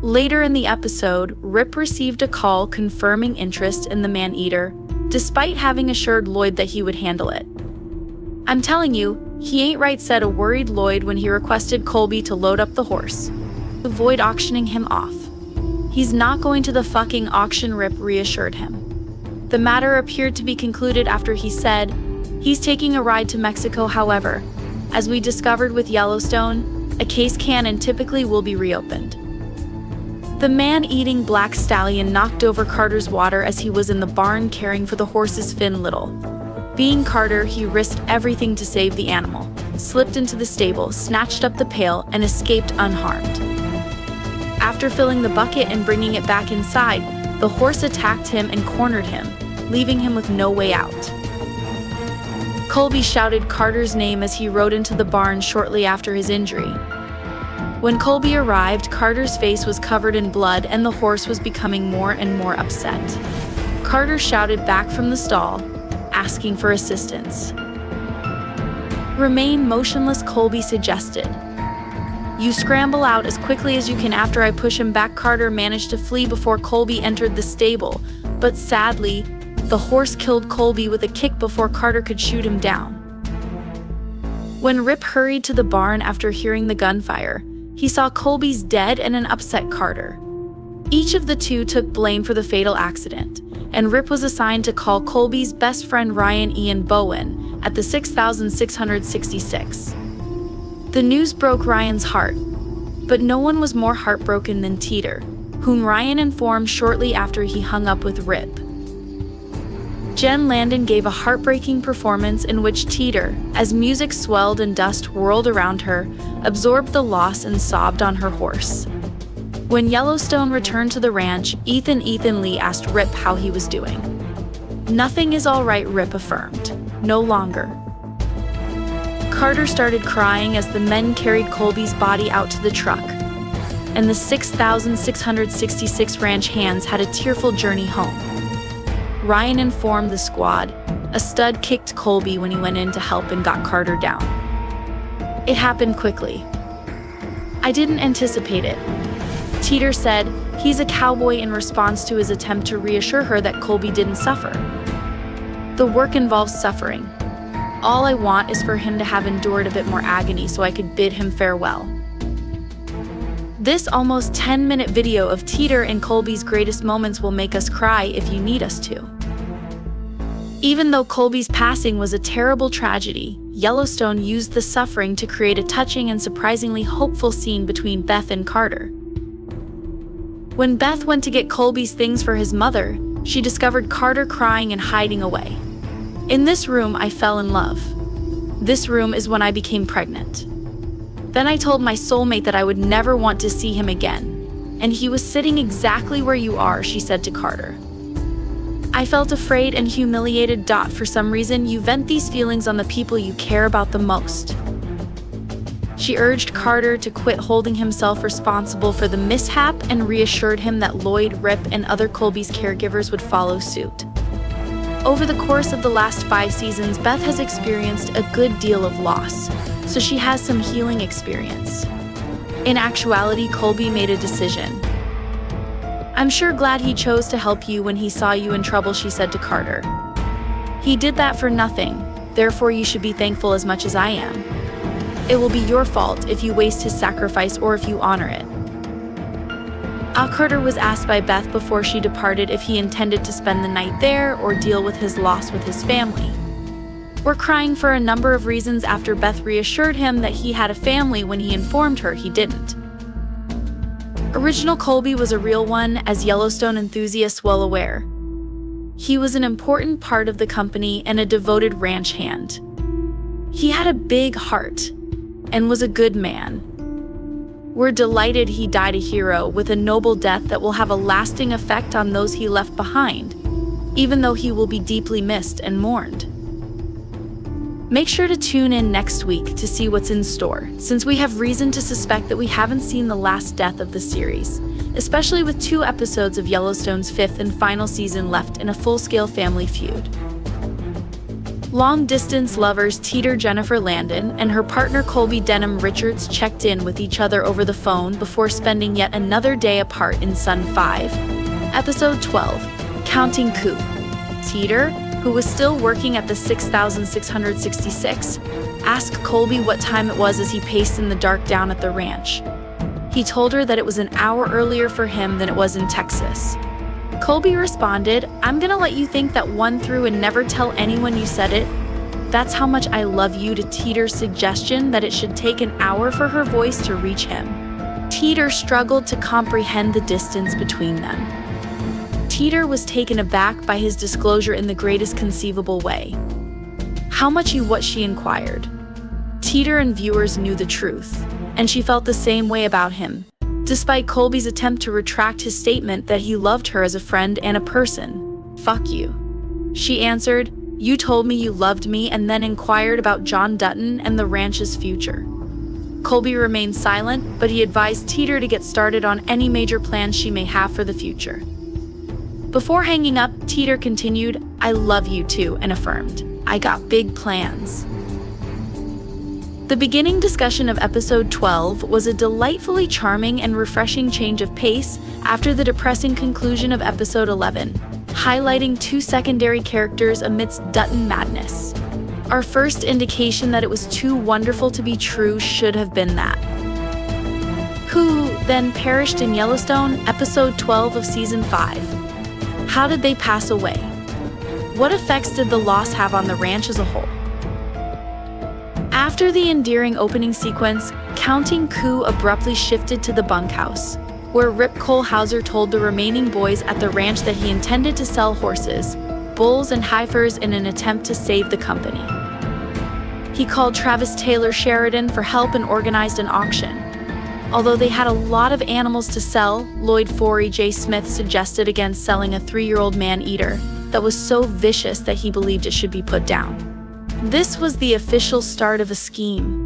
Later in the episode, Rip received a call confirming interest in the man-eater, despite having assured Lloyd that he would handle it. "I'm telling you, he ain't right," said a worried Lloyd when he requested Colby to load up the horse. Avoid auctioning him off. "He's not going to the fucking auction," Rip reassured him. The matter appeared to be concluded after he said, "He's taking a ride to Mexico." However, as we discovered with Yellowstone, a case can and typically will be reopened. The man-eating black stallion knocked over Carter's water as he was in the barn caring for the horse's Finn Little. Being Carter, he risked everything to save the animal, slipped into the stable, snatched up the pail, and escaped unharmed. After filling the bucket and bringing it back inside, the horse attacked him and cornered him, leaving him with no way out. Colby shouted Carter's name as he rode into the barn shortly after his injury. When Colby arrived, Carter's face was covered in blood and the horse was becoming more and more upset. Carter shouted back from the stall, asking for assistance. "Remain motionless," Colby suggested. "You scramble out as quickly as you can." After I push him back, Carter managed to flee before Colby entered the stable, but sadly, the horse killed Colby with a kick before Carter could shoot him down. When Rip hurried to the barn after hearing the gunfire, he saw Colby's dead and an upset Carter. Each of the two took blame for the fatal accident, and Rip was assigned to call Colby's best friend Ryan Ian Bowen at the 6666. The news broke Ryan's heart, but no one was more heartbroken than Teeter, whom Ryan informed shortly after he hung up with Rip. Jen Landon gave a heartbreaking performance in which Teeter, as music swelled and dust whirled around her, absorbed the loss and sobbed on her horse. When Yellowstone returned to the ranch, Ethan Lee asked Rip how he was doing. "Nothing is all right," Rip affirmed. "No longer." Carter started crying as the men carried Colby's body out to the truck, and the 6666 ranch hands had a tearful journey home. Ryan informed the squad, a stud kicked Colby when he went in to help and got Carter down. "It happened quickly. I didn't anticipate it." Teeter said he's a cowboy in response to his attempt to reassure her that Colby didn't suffer. "The work involves suffering. All I want is for him to have endured a bit more agony so I could bid him farewell." This almost 10-minute video of Teeter and Colby's greatest moments will make us cry if you need us to. Even though Colby's passing was a terrible tragedy, Yellowstone used the suffering to create a touching and surprisingly hopeful scene between Beth and Carter. When Beth went to get Colby's things for his mother, she discovered Carter crying and hiding away. "In this room, I fell in love. This room is when I became pregnant. Then I told my soulmate that I would never want to see him again. And he was sitting exactly where you are," she said to Carter. "I felt afraid and humiliated. For some reason, you vent these feelings on the people you care about the most." She urged Carter to quit holding himself responsible for the mishap and reassured him that Lloyd, Rip, and other Colby's caregivers would follow suit. Over the course of the last 5 seasons, Beth has experienced a good deal of loss, so she has some healing experience. In actuality, Colby made a decision. "I'm sure glad he chose to help you when he saw you in trouble," she said to Carter. "He did that for nothing, therefore you should be thankful as much as I am. It will be your fault if you waste his sacrifice or if you honor it." Carter was asked by Beth before she departed if he intended to spend the night there or deal with his loss with his family. "We're crying for a number of reasons," after Beth reassured him that he had a family when he informed her he didn't. Original Colby was a real one, as Yellowstone enthusiasts well aware. He was an important part of the company and a devoted ranch hand. He had a big heart and was a good man. We're delighted he died a hero with a noble death that will have a lasting effect on those he left behind, even though he will be deeply missed and mourned. Make sure to tune in next week to see what's in store, since we have reason to suspect that we haven't seen the last death of the series, especially with 2 episodes of Yellowstone's 5th and final season left in a full-scale family feud. Long-distance lovers Teeter Jennifer Landon and her partner Colby Denham Richards checked in with each other over the phone before spending yet another day apart in Sun 5. Episode 12, Counting Coup. Teeter, who was still working at the 6666, asked Colby what time it was as he paced in the dark down at the ranch. He told her that it was an hour earlier for him than it was in Texas. Colby responded, "I'm gonna let you think that one through and never tell anyone you said it. That's how much I love you," to Teeter's suggestion that it should take an hour for her voice to reach him. Teeter struggled to comprehend the distance between them. Teeter was taken aback by his disclosure in the greatest conceivable way. "How much you what?" she inquired. Teeter and viewers knew the truth, and she felt the same way about him. Despite Colby's attempt to retract his statement that he loved her as a friend and a person. "Fuck you," she answered. "You told me you loved me and then inquired about John Dutton and the ranch's future." Colby remained silent, but he advised Teeter to get started on any major plans she may have for the future. Before hanging up, Teeter continued, "I love you too," and affirmed, "I got big plans." The beginning discussion of episode 12 was a delightfully charming and refreshing change of pace after the depressing conclusion of episode 11, highlighting two secondary characters amidst Dutton madness. Our first indication that it was too wonderful to be true should have been that. Who then perished in Yellowstone, episode 12 of season 5? How did they pass away? What effects did the loss have on the ranch as a whole? After the endearing opening sequence, Counting Coup abruptly shifted to the bunkhouse, where Rip Kohlhauser told the remaining boys at the ranch that he intended to sell horses, bulls, and heifers in an attempt to save the company. He called Travis Taylor Sheridan for help and organized an auction. Although they had a lot of animals to sell, Lloyd Forey J. Smith suggested against selling a 3-year-old man-eater that was so vicious that he believed it should be put down. This was the official start of a scheme.